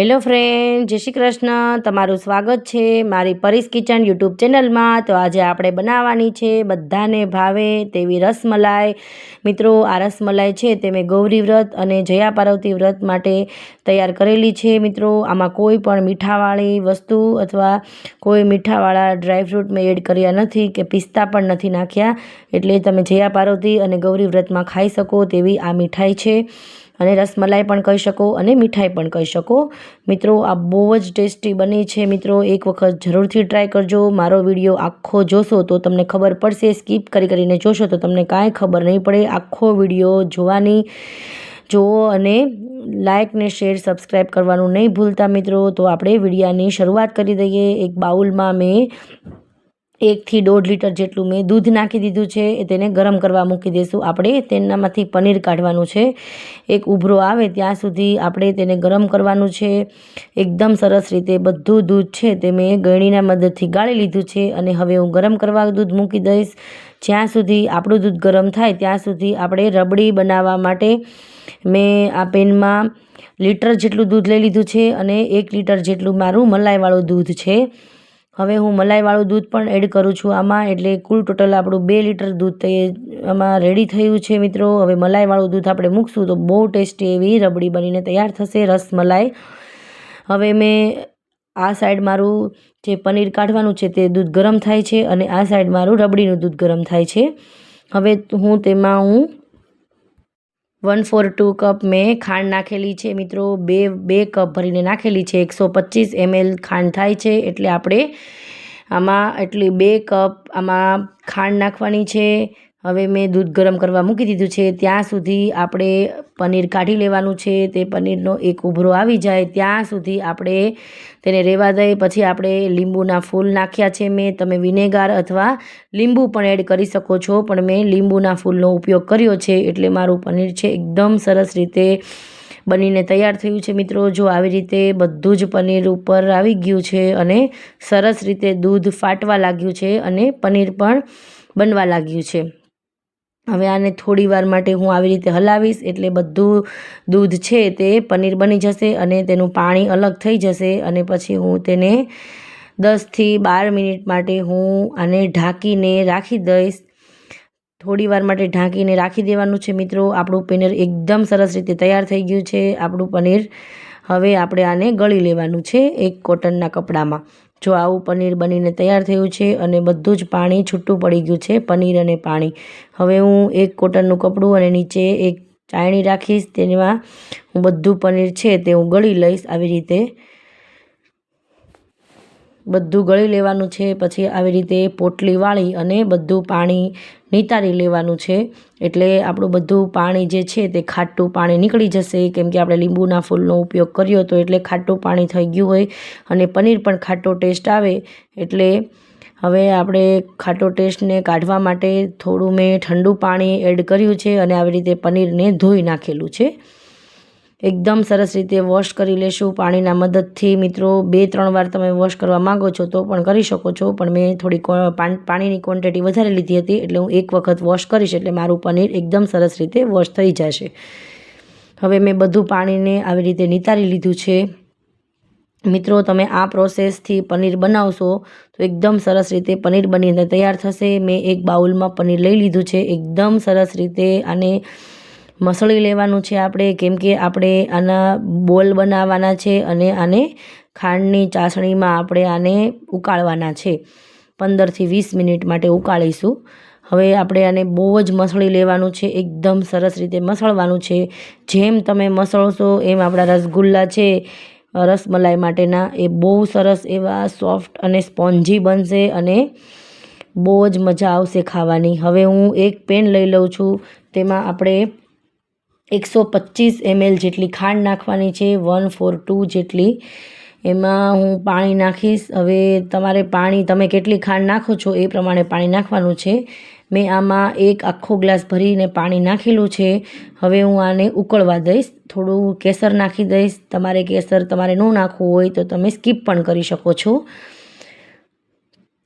Hello friend, જય શ્રી કૃષ્ણ. તમારું સ્વાગત છે મારી પરીસ કિચન યુટ્યુબ ચેનલમાં. તો આજે આપણે બનાવવાની છે બધાને ભાવે તેવી રસમલાઈ. મિત્રો, આ રસમલાઈ છે તે મેં ગૌરી વ્રત અને જયા પાર્વતી વ્રત માટે તૈયાર કરેલી છે. મિત્રો, આમાં કોઈ પણ મીઠાવાળી વસ્તુ અથવા કોઈ મીઠાવાળા ડ્રાયફ્રૂટ મેં એડ કર્યા નથી કે પિસ્તા પણ નથી નાખ્યા. એટલે તમે જયા પાર્વતી અને ગૌરી વ્રતમાં ખાઈ શકો તેવી આ મીઠાઈ છે. અને રસમલાઈ પણ કહી શકો અને મીઠાઈ પણ કહી શકો. મિત્રો, આ બહુ જ ટેસ્ટી બની છે. મિત્રો, એક વખત જરૂરથી ટ્રાય કરજો. મારો વિડીયો આખો જોશો તો તમને ખબર પડશે. સ્કીપ કરીને જોશો તો તમને કાંઈ ખબર નહીં પડે. આખો વિડીયો જોવો અને લાઇક ને શેર સબસ્ક્રાઈબ કરવાનું નહીં ભૂલતા. મિત્રો, તો આપણે વિડીયાની શરૂઆત કરી દઈએ. એક બાઉલમાં મેં 1 થી 1.5 લીટર જેટલું મેં દૂધ નાખી દીધું છે. તેને ગરમ કરવા મૂકી દઈશું. આપણે તેનામાંથી પનીર કાઢવાનું છે. એક ઉભરો આવે ત્યાં સુધી આપણે તેને ગરમ કરવાનું છે. એકદમ સરસ રીતે બધું દૂધ છે તે મેં ગળણીના મદદથી ગાળી લીધું છે. અને હવે હું ગરમ કરવા દૂધ મૂકી દઈશ. જ્યાં સુધી આપણું દૂધ ગરમ થાય ત્યાં સુધી આપણે રબડી બનાવવા માટે મેં આ પેનમાં લીટર જેટલું દૂધ લઈ લીધું છે અને 1 લીટર જેટલું મારું મલાઈવાળું દૂધ છે. હવે હું મલાઈવાળું દૂધ પણ એડ કરું છું આમાં. એટલે કુલ ટોટલ આપણું 2 લીટર દૂધ આમાં રેડી થયું છે. મિત્રો, હવે મલાઈવાળું દૂધ આપણે મૂકશું તો બહુ ટેસ્ટી એવી રબડી બનીને તૈયાર થશે, રસમલાઈ. હવે મેં આ સાઈડ મારું જે પનીર કાઢવાનું છે તે દૂધ ગરમ થાય છે અને આ સાઈડ મારું રબડીનું દૂધ ગરમ થાય છે. હવે તેમાં 1/4 કપ મેં ખાંડ નાખેલી છે. મિત્રો, બે કપ ભરીને નાખેલી છે. 125 ml ખાંડ થાય છે. એટલે આપણે આમાં 2 કપ આમાં ખાંડ નાખવાની છે. હવે મેં દૂધ ગરમ કરવા મૂકી દીધું છે. ત્યાં સુધી આપણે પનીર કાઢી લેવાનું છે. તે પનીરનો એક ઉભરો આવી જાય ત્યાં સુધી આપણે તેને રહેવા દઈએ. પછી આપણે લીંબુના ફૂલ નાખ્યા છે મેં. તમે વિનેગર અથવા લીંબુ પણ એડ કરી શકો છો, પણ મેં લીંબુના ફૂલનો ઉપયોગ કર્યો છે. એટલે મારું પનીર છે એકદમ સરસ રીતે બનીને તૈયાર થયું છે. મિત્રો, જો આવી રીતે બધું જ પનીર ઉપર આવી ગયું છે અને સરસ રીતે દૂધ ફાટવા લાગ્યું છે અને પનીર પણ બનવા લાગ્યું છે. હવે આને થોડી વાર માટે હું આવી રીતે હલાવીશ એટલે બધું દૂધ છે તે પનીર બની જશે અને તેનું પાણી અલગ થઈ જશે. અને પછી હું તેને 10 થી 12 મિનિટ માટે હું આને ઢાંકીને રાખી દઈશ. થોડી વાર માટે ઢાંકીને રાખી દેવાનું છે. મિત્રો, આપણું પનીર એકદમ સરસ રીતે તૈયાર થઈ ગયું છે. આપણું પનીર હવે આપણે આને ગળી લેવાનું છે એક કોટનના કપડામાં. જો આવું પનીર બનીને તૈયાર થયું છે અને બધું જ પાણી છૂટું પડી ગયું છે, પનીર અને પાણી. હવે હું એક કોટનનું કપડું અને નીચે એક ચાળણી રાખીશ. તેમાં હું બધું પનીર છે તે હું ગળી લઈશ. આવી રીતે બધું ગળી લેવાનું છે. પછી આવી રીતે પોટલી વાળી અને બધું પાણી નિતારી લેવાનું છે. એટલે આપણું બધું પાણી જે છે તે ખાટું પાણી નીકળી જશે. કેમ કે આપણે લીંબુના ફૂલનો ઉપયોગ કર્યો હતો એટલે ખાટું પાણી થઈ ગયું હોય અને પનીર પણ ખાટો ટેસ્ટ આવે. એટલે હવે આપણે ખાટો ટેસ્ટને કાઢવા માટે થોડું મેં ઠંડુ પાણી એડ કર્યું છે અને આવી રીતે પનીરને ધોઈ નાખેલું છે. એકદમ સરસ રીતે વોશ કરી લેશું પાણીના મદદથી. મિત્રો, 2-3 વાર તમે વોશ કરવા માંગો છો તો પણ કરી શકો છો, પણ મેં થોડી પાણીની ક્વોન્ટિટી વધારે લીધી હતી એટલે હું એક વખત વોશ કરીશ એટલે મારું પનીર એકદમ સરસ રીતે વોશ થઈ જશે. હવે મેં બધું પાણીને આવી રીતે નિતારી લીધું છે. મિત્રો, તમે આ પ્રોસેસથી પનીર બનાવશો તો એકદમ સરસ રીતે પનીર બનીને તૈયાર થશે. મેં એક બાઉલમાં પનીર લઈ લીધું છે. એકદમ સરસ રીતે આને મસળી લેવાનું છે આપણે, કેમ કે આપણે આના બોલ બનાવવાના છે અને આને ખાંડની ચાસણીમાં આપણે આને ઉકાળવાના છે. 15 થી 20 મિનિટ માટે ઉકાળીશું. હવે આપણે આને બહુ જ મસળી લેવાનું છે. એકદમ સરસ રીતે મસળવાનું છે. જેમ તમે મસળશો એમ આપણા રસગુલ્લા છે રસમલાઈ માટેના એ બહુ સરસ એવા સોફ્ટ અને સ્પોન્જી બનશે અને બહુ જ મજા આવશે ખાવાની. હવે હું એક પેન લઈ લઉં છું. તેમાં આપણે 125 ml જેટલી ખાંડ નાખવાની છે. 1/4 જેટલી એમાં હું પાણી નાખીશ. હવે તમારે પાણી તમે કેટલી ખાંડ નાખો છો એ પ્રમાણે પાણી નાખવાનું છે. મેં આમાં 1 આખો ગ્લાસ ભરીને પાણી નાખેલું છે. હવે હું આને ઉકળવા દઈશ. થોડું કેસર નાખી દઈશ. કેસર તમારે ન નાખવું હોય તો તમે સ્કીપ પણ કરી શકો છો.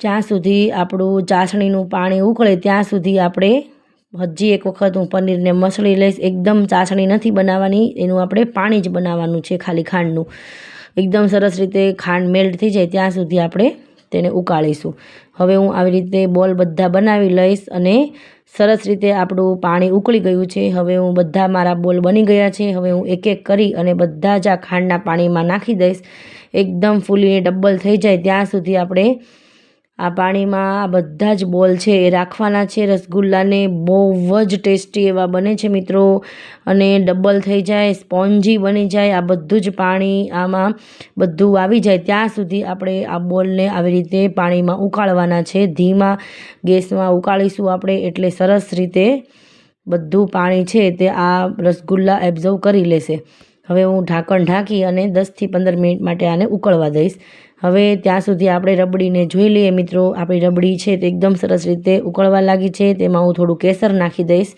જ્યાં સુધી આપણું ચાસણીનું પાણી ઉકળે ત્યાં સુધી આપણે હજી એક વખત હું પનીરને મસળી લઈશ. એકદમ ચાસણી નથી બનાવવાની, એનું આપણે પાણી જ બનાવવાનું છે, ખાલી ખાંડનું. એકદમ સરસ રીતે ખાંડ મેલ્ટ થઈ જાય ત્યાં સુધી આપણે તેને ઉકાળીશું. હવે હું આવી રીતે બોલ બધા બનાવી લઈશ અને સરસ રીતે આપણું પાણી ઉકળી ગયું છે. હવે હું બધા મારા બોલ બની ગયા છે. હવે હું એક એક કરી અને બધા જ આ ખાંડના પાણીમાં નાખી દઈશ. એકદમ ફૂલીને ડબલ થઈ જાય ત્યાં સુધી આપણે આ પાણીમાં આ બધા જ બોલ છે એ રાખવાના છે. રસગુલ્લાને બહુ જ ટેસ્ટી એવા બને છે મિત્રો, અને ડબલ થઈ જાય, સ્પોન્જી બની જાય. આ બધું જ પાણી આમાં બધું આવી જાય ત્યાં સુધી આપણે આ બોલને આવી રીતે પાણીમાં ઉકાળવાના છે. ધીમા ગેસમાં ઉકાળીશું આપણે, એટલે સરસ રીતે બધું પાણી છે તે આ રસગુલ્લા એબ્ઝર્વ કરી લેશે. હવે હું ઢાંકણ ઢાંકી અને 10થી 15 મિનિટ માટે આને ઉકળવા દઈશ. હવે ત્યાં સુધી આપણે રબડીને જોઈ લઈએ મિત્રો. આપણી રબડી છે તે એકદમ સરસ રીતે ઉકળવા લાગી છે. તેમાં હું થોડું કેસર નાખી દઈશ.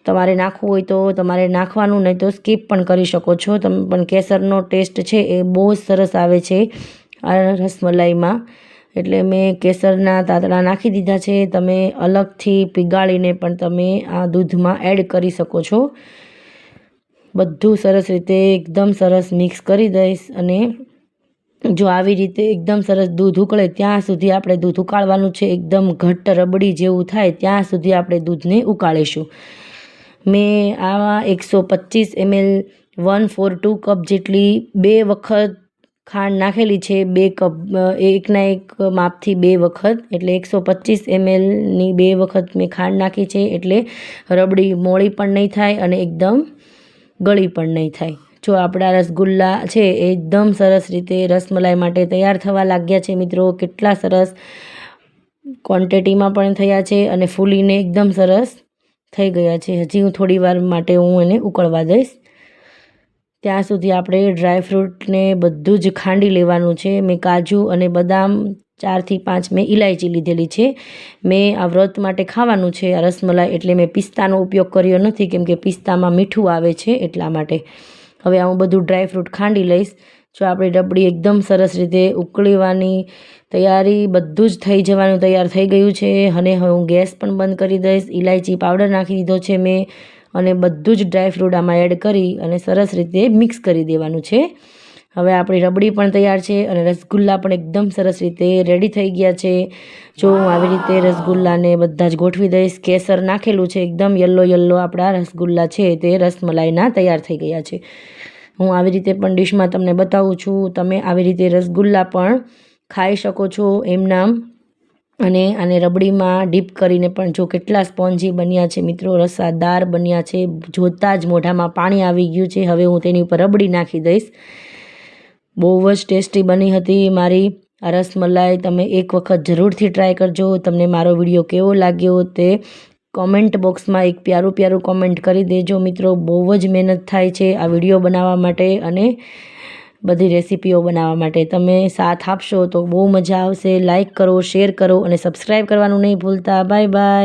તમારે નાખવું હોય તો તમારે નાખવાનું, નહીં તો સ્કીપ પણ કરી શકો છો તમે. પણ કેસરનો ટેસ્ટ છે એ બહુ જ સરસ આવે છે આ રસમલાઈમાં, એટલે મેં કેસરના તાતણા નાખી દીધા છે. તમે અલગથી પીગાળીને પણ તમે આ દૂધમાં એડ કરી શકો છો. બધું સરસ રીતે એકદમ સરસ મિક્સ કરી દઈશ. અને જો આવી રીતે એકદમ સરસ દૂધ ઉકળે ત્યાં સુધી આપણે દૂધ ઉકાળવાનું છે. એકદમ ઘટ્ટ રબડી જેવું થાય ત્યાં સુધી આપણે દૂધને ઉકાળીશું. મેં આમાં 125 ml 1/4 કપ જેટલી 2 વખત ખાંડ નાખેલી છે. 2 કપ એકના એક માપથી 2 વખત, એટલે 125 mlની 2 વખત મેં ખાંડ નાખી છે. એટલે રબડી મોળી પણ નહીં થાય અને એકદમ ગળી પણ નહીં થાય. જો આપણા રસગુલ્લા છે એ એકદમ સરસ રીતે રસમલાઈ માટે તૈયાર થવા લાગ્યા છે મિત્રો. કેટલા સરસ ક્વોન્ટિટીમાં પણ થયા છે અને ફૂલીને એકદમ સરસ થઈ ગયા છે. હજી હું થોડી વાર માટે હું એને ઉકળવા દઈશ. ત્યાં સુધી આપણે ડ્રાયફ્રૂટને બધું જ ખાંડી લેવાનું છે. મેં કાજુ અને બદામ 4થી 5 મેં ઇલાયચી લીધેલી છે. મેં આ વ્રત માટે ખાવાનું છે આ રસમલાઈ, એટલે મેં પિસ્તાનો ઉપયોગ કર્યો નથી, કેમ કે પિસ્તામાં મીઠું આવે છે એટલા માટે. હવે હું બધું ડ્રાયફ્રૂટ ખાંડી લઈશ. જો આપણી રબડી એકદમ સરસ રીતે ઉકળવાની તૈયારી, બધું જ થઈ જવાનું તૈયાર થઈ ગયું છે. અને હવે હું ગેસ પણ બંધ કરી દઈશ. ઇલાયચી પાવડર નાખી દીધો છે મેં, અને બધું જ ડ્રાયફ્રૂટ આમાં એડ કરી અને સરસ રીતે મિક્સ કરી દેવાનું છે. હવે આપણી રબડી પણ તૈયાર છે અને રસગુલ્લા પણ એકદમ સરસ રીતે રેડી થઈ ગયા છે. જો હું આવી રીતે રસગુલ્લાને બધા જ ગોઠવી દઈશ. કેસર નાખેલું છે, એકદમ યલો આપણા રસગુલ્લા છે તે રસમલાઈના તૈયાર થઈ ગયા છે. હું આવી રીતે પણ ડીશમાં તમને બતાવું છું. તમે આવી રીતે રસગુલ્લા પણ ખાઈ શકો છો એમનામ, અને આને રબડીમાં ડીપ કરીને પણ. જો કેટલા સ્પોન્જી બન્યા છે મિત્રો, રસાદાર બન્યા છે. જોતાં જ મોઢામાં પાણી આવી ગયું છે. હવે હું તેની ઉપર રબડી નાખી દઈશ. બહુ જ ટેસ્ટી બની હતી મારી આ રસમલાઈ. તમે એક વખત જરૂરથી ટ્રાય કરજો. તમને મારો વિડીયો કેવો લાગ્યો તે કોમેન્ટ બોક્સમાં એક પ્યારું કોમેન્ટ કરી દેજો મિત્રો. બહુ જ મહેનત થાય છે આ વિડીયો બનાવવા માટે અને બધી રેસીપીઓ બનાવવા માટે. તમે સાથ આપશો તો બહુ મજા આવશે. લાઈક કરો, શેર કરો અને સબસ્ક્રાઈબ કરવાનું નહીં ભૂલતા. Bye bye.